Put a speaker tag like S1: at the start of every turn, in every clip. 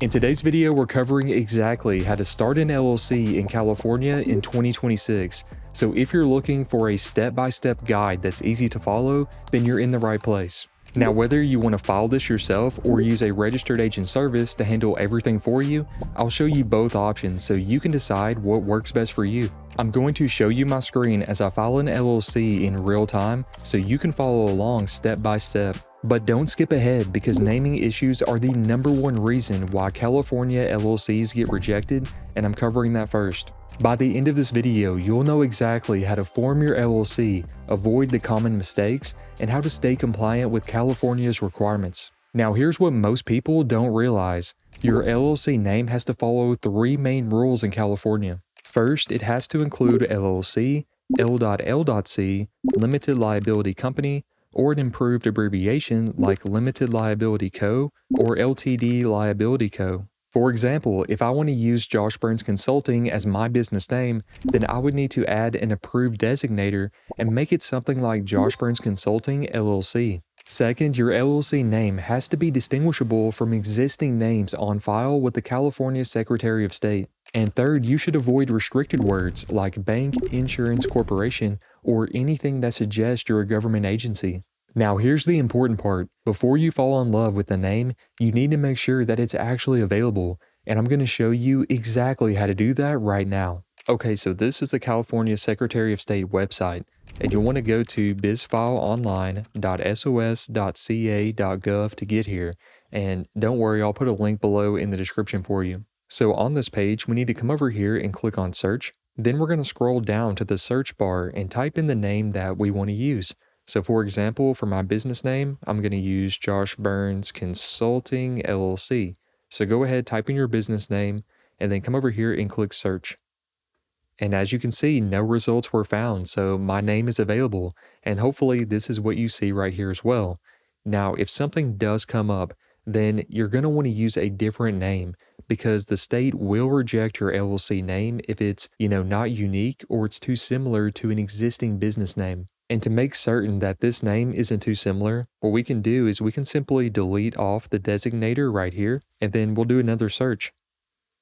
S1: In today's video, we're covering exactly how to start an LLC in California in 2026. So if you're looking for a step-by-step guide that's easy to follow, then you're in the right place. Now, whether you want to file this yourself or use a registered agent service to handle everything for you, I'll show you both options so you can decide what works best for you. I'm going to show you my screen as I file an LLC in real time so you can follow along step by step. But don't skip ahead because naming issues are the #1 reason why California LLCs get rejected, and I'm covering that first. By the end of this video, you'll know exactly how to form your LLC, avoid the common mistakes, and how to stay compliant with California's requirements. Now here's what most people don't realize. Your LLC name has to follow 3 main rules in California. First, it has to include LLC, L.L.C, Limited Liability Company, or an improved abbreviation like Limited Liability Co. or LTD Liability Co. For example, if I want to use Josh Burns Consulting as my business name, then I would need to add an approved designator and make it something like Josh Burns Consulting LLC. Second, your LLC name has to be distinguishable from existing names on file with the California Secretary of State. And third, you should avoid restricted words like bank, insurance, corporation, or anything that suggests you're a government agency. Now here's the important part. Before you fall in love with the name, you need to make sure that it's actually available, and I'm going to show you exactly how to do that right now. Okay, so this is the California Secretary of State website, and you'll want to go to bizfileonline.sos.ca.gov to get here, and don't worry, I'll put a link below in the description for you. So on this page, we need to come over here and click on search. Then we're going to scroll down to the search bar and type in the name that we want to use. So for example, for my business name, I'm going to use Josh Burns Consulting LLC. So go ahead, type in your business name, and then come over here and click search. And as you can see, no results were found, so my name is available, and hopefully this is what you see right here as well. Now, if something does come up, then you're going to want to use a different name because the state will reject your LLC name if it's, not unique or it's too similar to an existing business name. And to make certain that this name isn't too similar, what we can do is we can simply delete off the designator right here, and then we'll do another search.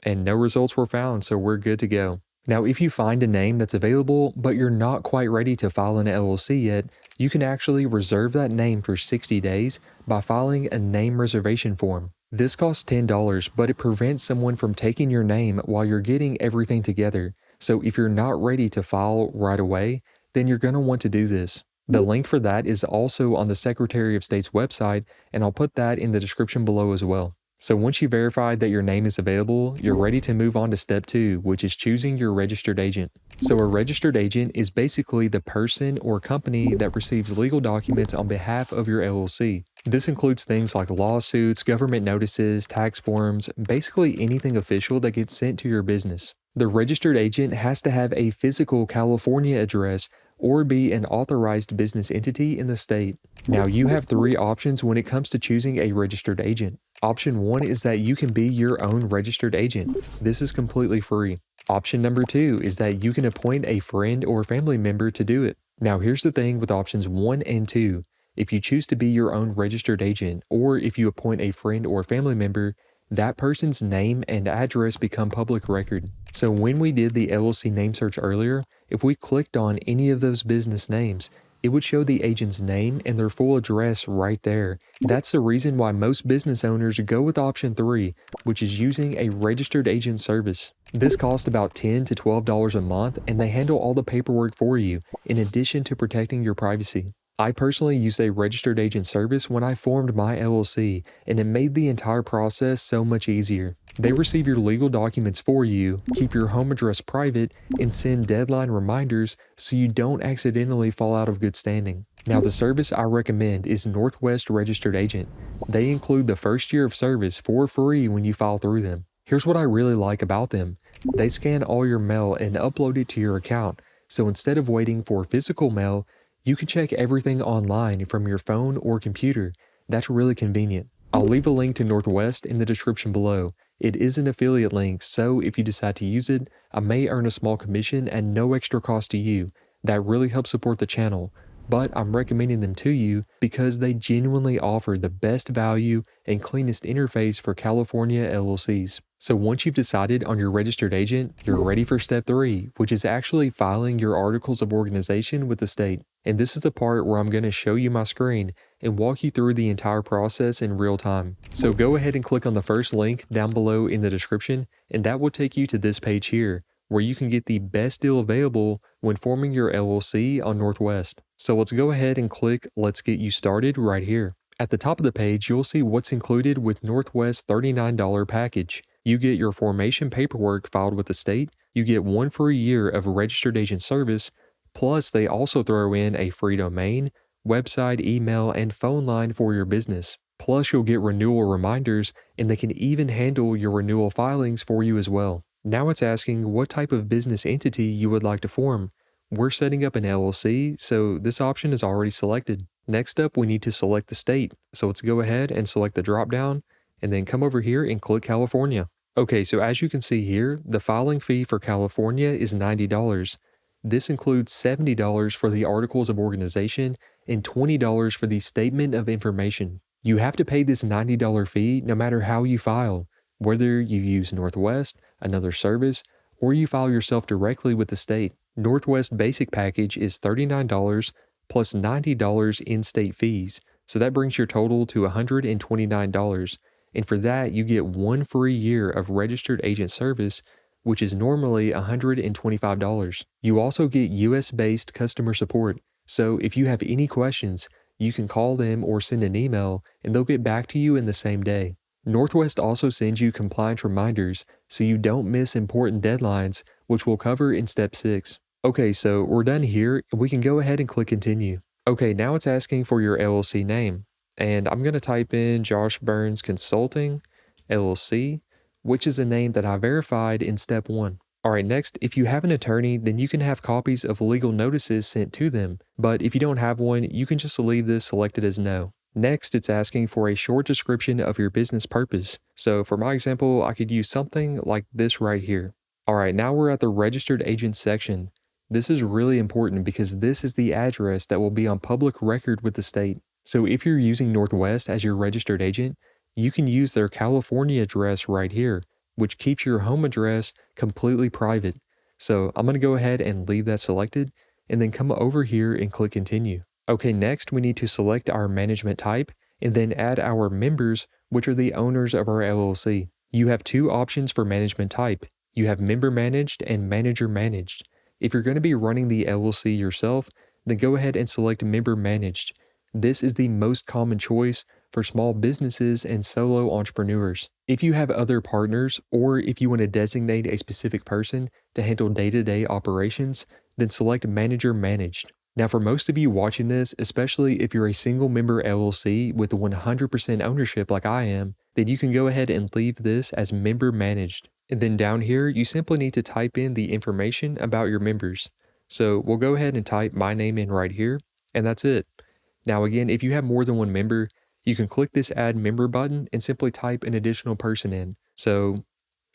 S1: And no results were found, so we're good to go. Now, if you find a name that's available, but you're not quite ready to file an LLC yet, you can actually reserve that name for 60 days by filing a name reservation form. This costs $10, but it prevents someone from taking your name while you're getting everything together. So if you're not ready to file right away, then you're going to want to do this. The link for that is also on the Secretary of State's website, and I'll put that in the description below as well. So once you verified that your name is available, you're ready to move on to step 2, which is choosing your registered agent. So a registered agent is basically the person or company that receives legal documents on behalf of your LLC. This includes things like lawsuits, government notices, tax forms, basically anything official that gets sent to your business. The registered agent has to have a physical California address or be an authorized business entity in the state. Now you have 3 options when it comes to choosing a registered agent. Option 1 is that you can be your own registered agent. This is completely free. Option number 2 is that you can appoint a friend or family member to do it. Now here's the thing with options 1 and 2. If you choose to be your own registered agent, or if you appoint a friend or family member, that person's name and address become public record. So when we did the LLC name search earlier, if we clicked on any of those business names, it would show the agent's name and their full address right there. That's the reason why most business owners go with option 3, which is using a registered agent service. This costs about $10 to $12 a month, and they handle all the paperwork for you, in addition to protecting your privacy. I personally used a registered agent service when I formed my LLC, and it made the entire process so much easier. They receive your legal documents for you, keep your home address private, and send deadline reminders so you don't accidentally fall out of good standing. Now the service I recommend is Northwest Registered Agent. They include the first year of service for free when you file through them. Here's what I really like about them. They scan all your mail and upload it to your account, so instead of waiting for physical mail, you can check everything online from your phone or computer. That's really convenient. I'll leave a link to Northwest in the description below. It is an affiliate link, so if you decide to use it, I may earn a small commission at no extra cost to you. That really helps support the channel. but I'm recommending them to you because they genuinely offer the best value and cleanest interface for California LLCs. So once you've decided on your registered agent, you're ready for step 3, which is actually filing your articles of organization with the state. And this is the part where I'm going to show you my screen and walk you through the entire process in real time. So go ahead and click on the first link down below in the description, and that will take you to this page here, where you can get the best deal available when forming your LLC on Northwest. So let's go ahead and click Let's Get You Started right here. At the top of the page, you'll see what's included with Northwest's $39 package. You get your formation paperwork filed with the state, you get 1 free year of registered agent service, plus they also throw in a free domain, website, email, and phone line for your business. Plus you'll get renewal reminders, and they can even handle your renewal filings for you as well. Now it's asking what type of business entity you would like to form. We're setting up an LLC, so this option is already selected. Next up, we need to select the state. So let's go ahead and select the drop-down, and then come over here and click California. Okay, so as you can see here, the filing fee for California is $90. This includes $70 for the Articles of Organization and $20 for the Statement of Information. You have to pay this $90 fee no matter how you file, whether you use Northwest, another service, or you file yourself directly with the state. Northwest Basic Package is $39 plus $90 in state fees, so that brings your total to $129. And for that, you get 1 free year of registered agent service, which is normally $125. You also get US-based customer support, so if you have any questions, you can call them or send an email, and they'll get back to you in the same day. Northwest also sends you compliance reminders so you don't miss important deadlines, which we'll cover in step 6. Okay, so we're done here, and we can go ahead and click continue. Okay, now it's asking for your LLC name, and I'm going to type in Josh Burns Consulting LLC, which is a name that I verified in step 1. Alright, next, if you have an attorney, then you can have copies of legal notices sent to them, but if you don't have one, you can just leave this selected as no. Next, it's asking for a short description of your business purpose. So for my example, I could use something like this right here. Alright, now we're at the registered agent section. This is really important because this is the address that will be on public record with the state. So if you're using Northwest as your registered agent, you can use their California address right here, which keeps your home address completely private. So I'm going to go ahead and leave that selected, and then come over here and click continue. Okay, next we need to select our management type, and then add our members, which are the owners of our LLC. You have 2 options for management type. You have member managed and manager managed. If you're going to be running the LLC yourself, then go ahead and select member managed. This is the most common choice for small businesses and solo entrepreneurs. If you have other partners, or if you want to designate a specific person to handle day-to-day operations, then select manager managed. Now for most of you watching this, especially if you're a single member LLC with 100% ownership like I am, then you can go ahead and leave this as member managed. And then down here, you simply need to type in the information about your members. So we'll go ahead and type my name in right here, and that's it. Now again, if you have more than one member, you can click this add member button and simply type an additional person in. So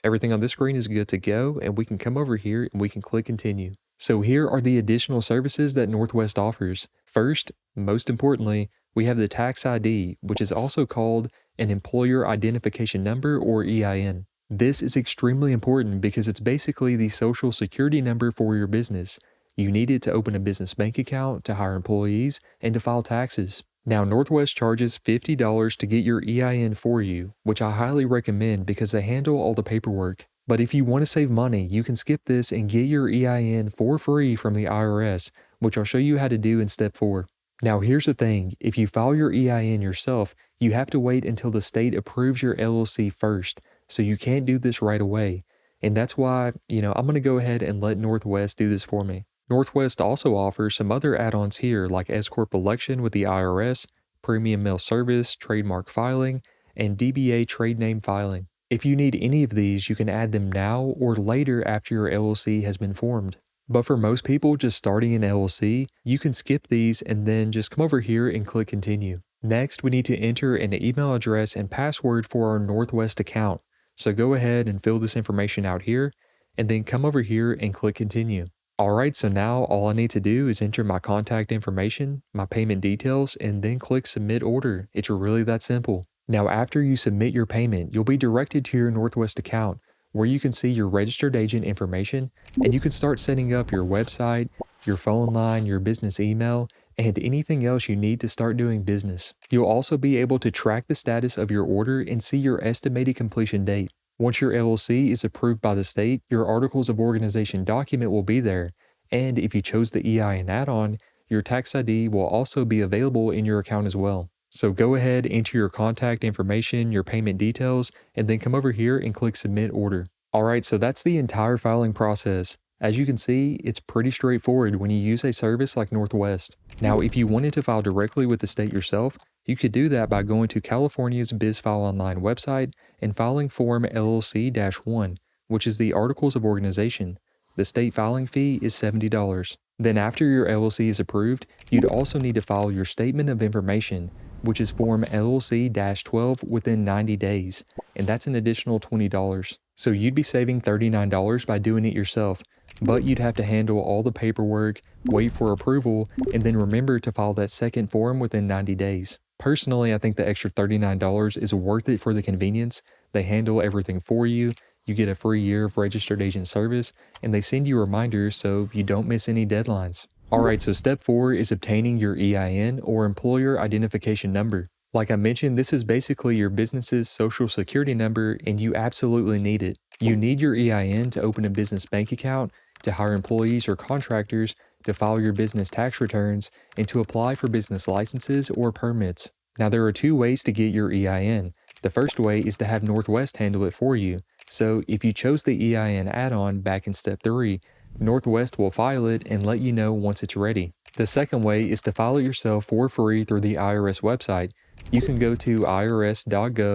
S1: everything on this screen is good to go, and we can come over here and we can click continue. So here are the additional services that Northwest offers. First, most importantly, we have the tax ID, which is also called an employer identification number or EIN. This is extremely important because it's basically the social security number for your business. You need it to open a business bank account, to hire employees, and to file taxes. Now, Northwest charges $50 to get your EIN for you, which I highly recommend because they handle all the paperwork. But if you want to save money, you can skip this and get your EIN for free from the IRS, which I'll show you how to do in step 4. Now, here's the thing. If you file your EIN yourself, you have to wait until the state approves your LLC first, so you can't do this right away. And that's why, I'm going to go ahead and let Northwest do this for me. Northwest also offers some other add-ons here like S-Corp election with the IRS, premium mail service, trademark filing, and DBA trade name filing. If you need any of these, you can add them now or later after your LLC has been formed. But for most people just starting an LLC, you can skip these and then just come over here and click continue. Next, we need to enter an email address and password for our Northwest account. So go ahead and fill this information out here, and then come over here and click continue. Alright, so now all I need to do is enter my contact information, my payment details, and then click Submit Order. It's really that simple. Now after you submit your payment, you'll be directed to your Northwest account where you can see your registered agent information and you can start setting up your website, your phone line, your business email, and anything else you need to start doing business. You'll also be able to track the status of your order and see your estimated completion date. Once your LLC is approved by the state, your Articles of Organization document will be there, and if you chose the EIN add-on, your tax ID will also be available in your account as well. So go ahead, enter your contact information, your payment details, and then come over here and click Submit Order. Alright, so that's the entire filing process. As you can see, it's pretty straightforward when you use a service like Northwest. Now, if you wanted to file directly with the state yourself, you could do that by going to California's BizFile Online website and filing Form LLC-1, which is the Articles of Organization. The state filing fee is $70. Then after your LLC is approved, you'd also need to file your Statement of Information, which is Form LLC-12 within 90 days, and that's an additional $20. So you'd be saving $39 by doing it yourself, but you'd have to handle all the paperwork, wait for approval, and then remember to file that second form within 90 days. Personally, I think the extra $39 is worth it for the convenience. They handle everything for you, you get a free year of registered agent service, and they send you reminders so you don't miss any deadlines. Alright, so step 4 is obtaining your EIN or Employer Identification Number. Like I mentioned, this is basically your business's social security number and you absolutely need it. You need your EIN to open a business bank account, to hire employees or contractors, to file your business tax returns, and to apply for business licenses or permits. Now there are 2 ways to get your EIN. The first way is to have Northwest handle it for you. So if you chose the EIN add-on back in step 3, Northwest will file it and let you know once it's ready. The second way is to file it yourself for free through the IRS website. You can go to irs.gov/EIN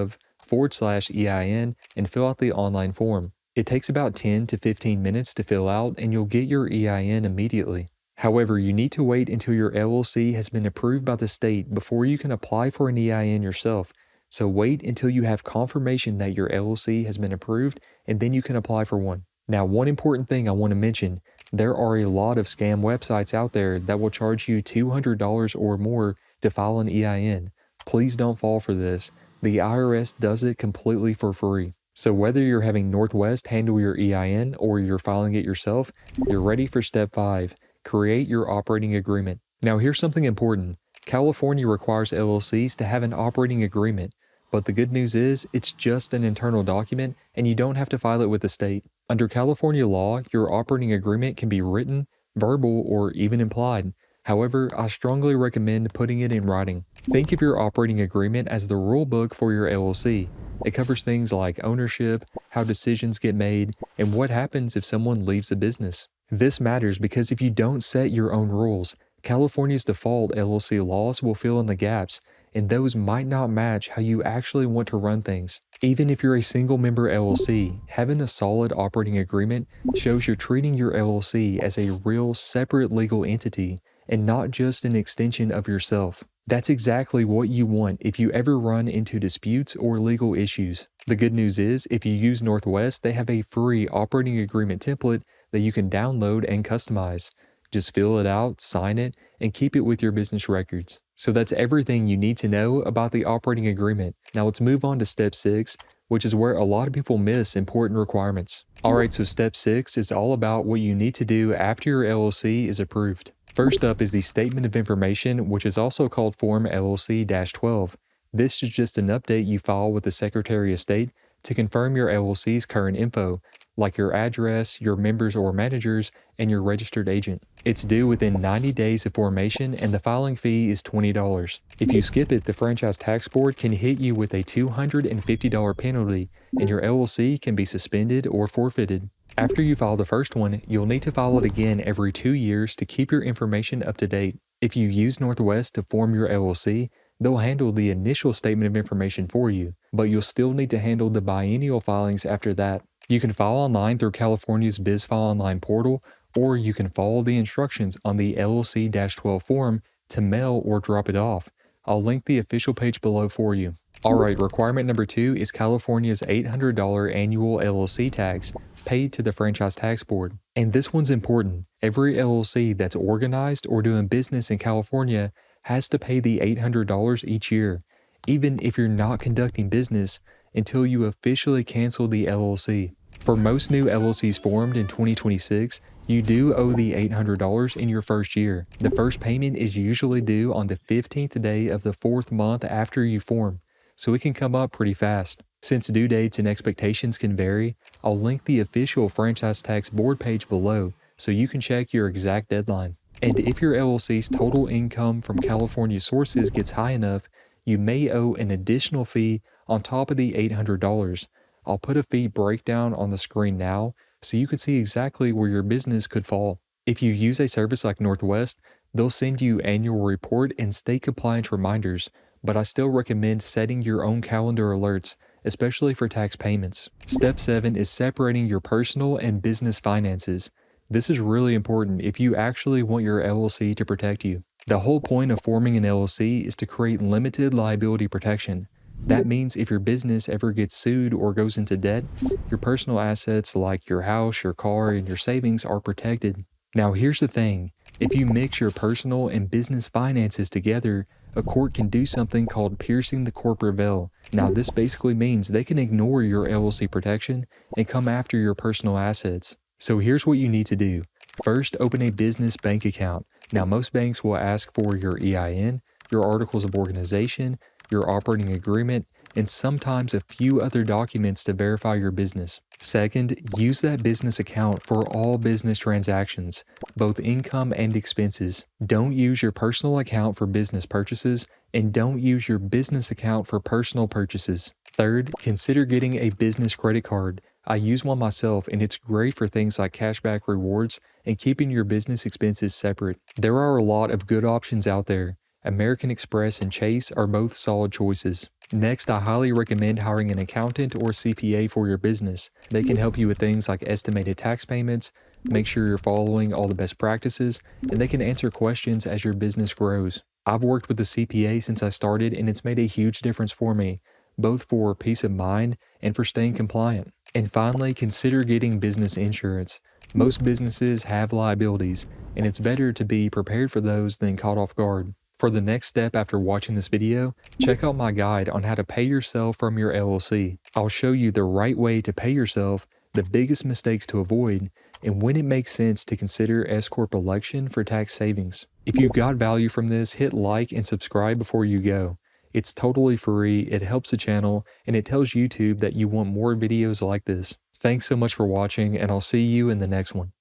S1: and fill out the online form. It takes about 10 to 15 minutes to fill out and you'll get your EIN immediately. However, you need to wait until your LLC has been approved by the state before you can apply for an EIN yourself. So wait until you have confirmation that your LLC has been approved and then you can apply for one. Now, one important thing I want to mention, there are a lot of scam websites out there that will charge you $200 or more to file an EIN. Please don't fall for this. The IRS does it completely for free. So whether you're having Northwest handle your EIN or you're filing it yourself, you're ready for step 5, create your operating agreement. Now here's something important. California requires LLCs to have an operating agreement, but the good news is it's just an internal document and you don't have to file it with the state. Under California law, your operating agreement can be written, verbal, or even implied. However, I strongly recommend putting it in writing. Think of your operating agreement as the rule book for your LLC. It covers things like ownership, how decisions get made, and what happens if someone leaves the business. This matters because if you don't set your own rules, California's default LLC laws will fill in the gaps, and those might not match how you actually want to run things. Even if you're a single member LLC, having a solid operating agreement shows you're treating your LLC as a real separate legal entity and not just an extension of yourself. That's exactly what you want if you ever run into disputes or legal issues. The good news is, if you use Northwest, they have a free operating agreement template that you can download and customize. Just fill it out, sign it, and keep it with your business records. So that's everything you need to know about the operating agreement. Now let's move on to step 6, which is where a lot of people miss important requirements. Alright, so step 6 is all about what you need to do after your LLC is approved. First up is the Statement of Information, which is also called Form LLC-12. This is just an update you file with the Secretary of State to confirm your LLC's current info, like your address, your members or managers, and your registered agent. It's due within 90 days of formation and the filing fee is $20. If you skip it, the Franchise Tax Board can hit you with a $250 penalty and your LLC can be suspended or forfeited. After you file the first one, you'll need to file it again every 2 years to keep your information up to date. If you use Northwest to form your LLC, they'll handle the initial Statement of Information for you, but you'll still need to handle the biennial filings after that. You can file online through California's BizFile Online portal, or you can follow the instructions on the LLC-12 form to mail or drop it off. I'll link the official page below for you. Alright, requirement number 2 is California's $800 annual LLC tax paid to the Franchise Tax Board. And this one's important. Every LLC that's organized or doing business in California has to pay the $800 each year, even if you're not conducting business until you officially cancel the LLC. For most new LLCs formed in 2026, you do owe the $800 in your first year. The first payment is usually due on the 15th day of the 4th month after you form, so it can come up pretty fast. Since due dates and expectations can vary, I'll link the official franchise tax board page below so you can check your exact deadline. And if your LLC's total income from California sources gets high enough, you may owe an additional fee on top of the $800. I'll put a fee breakdown on the screen now so you can see exactly where your business could fall. If you use a service like Northwest, they'll send you annual report and state compliance reminders, but I still recommend setting your own calendar alerts, especially for tax payments. Step 7 is separating your personal and business finances. This is really important if you actually want your LLC to protect you. The whole point of forming an LLC is to create limited liability protection. That means if your business ever gets sued or goes into debt, your personal assets like your house, your car, and your savings are protected. Now here's the thing, if you mix your personal and business finances together, a court can do something called piercing the corporate veil. Now this basically means they can ignore your LLC protection and come after your personal assets. So here's what you need to do. First, open a business bank account. Now most banks will ask for your EIN, your articles of organization, your operating agreement, and sometimes a few other documents to verify your business. Second, use that business account for all business transactions, both income and expenses. Don't use your personal account for business purchases, and don't use your business account for personal purchases. Third, consider getting a business credit card. I use one myself, and it's great for things like cashback rewards and keeping your business expenses separate. There are a lot of good options out there. American Express and Chase are both solid choices. Next, I highly recommend hiring an accountant or CPA for your business. They can help you with things like estimated tax payments, make sure you're following all the best practices, and they can answer questions as your business grows. I've worked with a CPA since I started, and it's made a huge difference for me, both for peace of mind and for staying compliant. And finally, consider getting business insurance. Most businesses have liabilities, and it's better to be prepared for those than caught off guard. For the next step after watching this video, check out my guide on how to pay yourself from your LLC. I'll show you the right way to pay yourself, the biggest mistakes to avoid, and when it makes sense to consider S-Corp election for tax savings. If you got value from this, hit like and subscribe before you go. It's totally free, it helps the channel, and it tells YouTube that you want more videos like this. Thanks so much for watching, and I'll see you in the next one.